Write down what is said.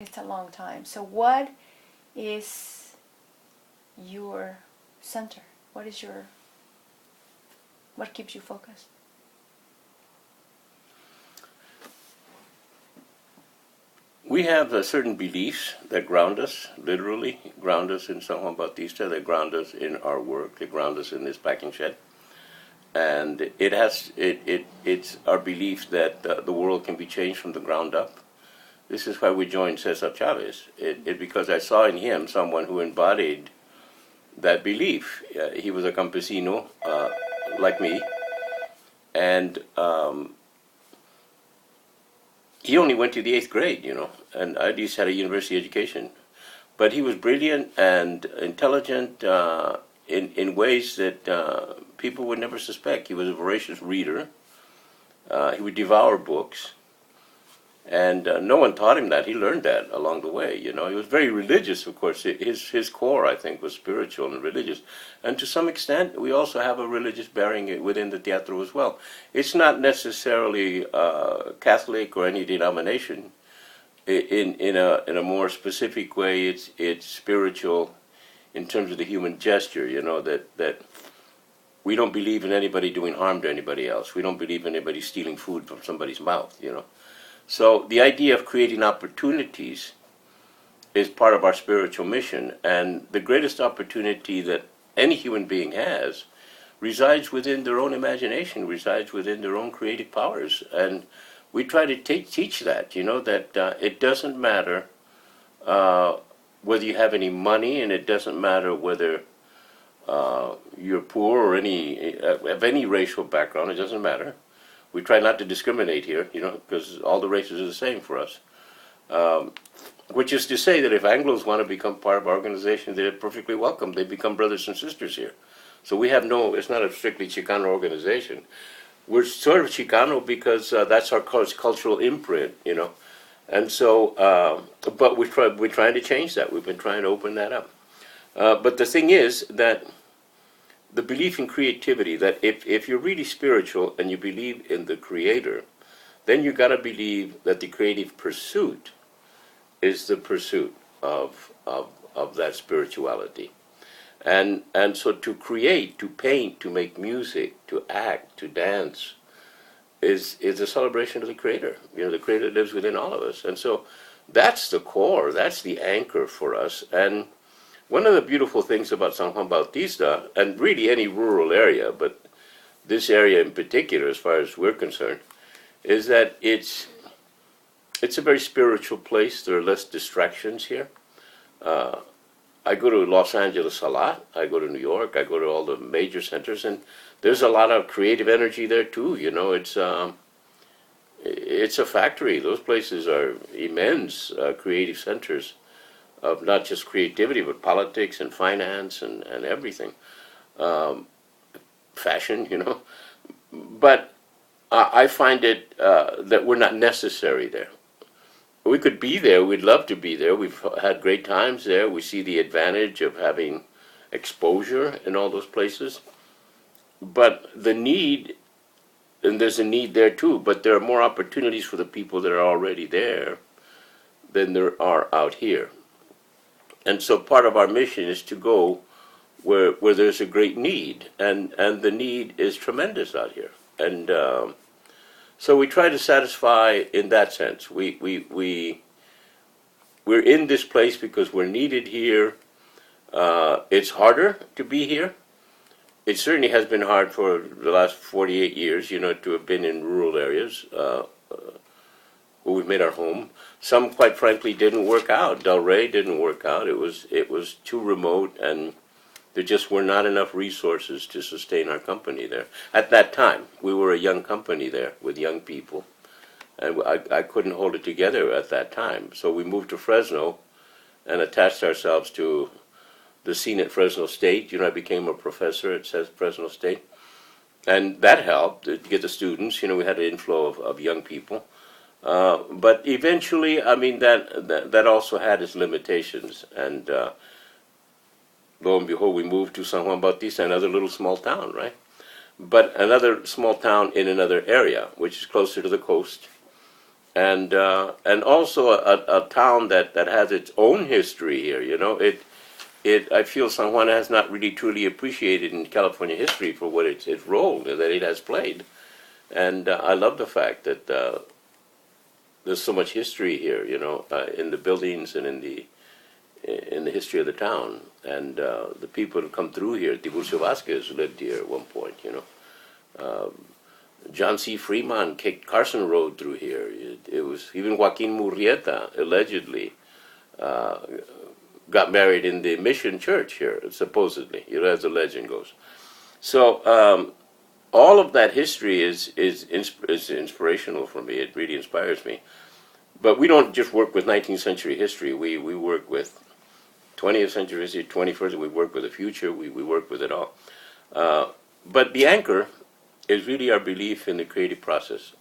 It's a long time. So what is your center? What keeps you focused? We have certain beliefs that ground us, literally ground us in San Juan Bautista, that ground us in our work, that ground us in this packing shed. And it's our belief that the world can be changed from the ground up. This is why we joined Cesar Chavez. Because I saw in him someone who embodied that belief. He was a campesino like me, and he only went to the 8th grade, and I just had a university education. But he was brilliant and intelligent in ways that people would never suspect. He was a voracious reader. He would devour books. And no one taught him that. He learned that along the way. He was very religious, of course. His core, I think, was spiritual and religious. And to some extent, we also have a religious bearing within the teatro as well. It's not necessarily Catholic or any denomination. In a more specific way, it's spiritual in terms of the human gesture. That we don't believe in anybody doing harm to anybody else. We don't believe in anybody stealing food from somebody's mouth. So the idea of creating opportunities is part of our spiritual mission, and the greatest opportunity that any human being has resides within their own imagination, resides within their own creative powers. And we try to teach that, that it doesn't matter whether you have any money, and it doesn't matter whether you're poor or of any racial background. It doesn't matter. We try not to discriminate here, because all the races are the same for us. Which is to say that if Anglos want to become part of our organization, they're perfectly welcome. They become brothers and sisters here. So we have it's not a strictly Chicano organization. We're sort of Chicano because that's our cultural imprint, And so, but we're trying to change that. We've been trying to open that up. But the thing is that the belief in creativity, that if you're really spiritual and you believe in the Creator, then you got to believe that the creative pursuit is the pursuit of that spirituality. And so to create, to paint, to make music, to act, to dance is a celebration of the Creator. The Creator lives within all of us. And so that's the core, that's the anchor for us. And one of the beautiful things about San Juan Bautista, and really any rural area, but this area in particular, as far as we're concerned, is that it's a very spiritual place. There are less distractions here. I go to Los Angeles a lot. I go to New York. I go to all the major centers, and there's a lot of creative energy there too. It's a factory. Those places are immense creative centers of not just creativity, but politics and finance and everything. Fashion, But I find it that we're not necessary there. We could be there. We'd love to be there. We've had great times there. We see the advantage of having exposure in all those places. But the need, and there's a need there too, but there are more opportunities for the people that are already there than there are out here. And so part of our mission is to go where there's a great need, and the need is tremendous out here. And so we try to satisfy in that sense. We're in this place because we're needed here. It's harder to be here. It certainly has been hard for the last 48 years, to have been in rural areas where we've made our home. Some, quite frankly, didn't work out. Del Rey didn't work out. It was too remote, and there just were not enough resources to sustain our company there. At that time, we were a young company there with young people, and I couldn't hold it together at that time. So we moved to Fresno and attached ourselves to the scene at Fresno State. I became a professor at Fresno State, and that helped to get the students. We had an inflow of young people. But eventually, that also had its limitations, and lo and behold, we moved to San Juan Bautista, another little small town, right? But another small town in another area, which is closer to the coast, and also a town that has its own history here. You know, I feel San Juan has not really truly appreciated in California history for what its role that it has played, and I love the fact that there's so much history here. You know, in the buildings and in the history of the town, and the people who come through here. Tiburcio Vasquez lived here at one point. You know. John C. Fremont kicked Carson Road through here. It was even Joaquin Murrieta allegedly got married in the Mission Church here, supposedly, you know, as the legend goes. So all of that history is inspirational for me. It really inspires me. But we don't just work with 19th century history. We work with 20th century history, 21st. We work with the future. We work with it all. But the anchor is really our belief in the creative process.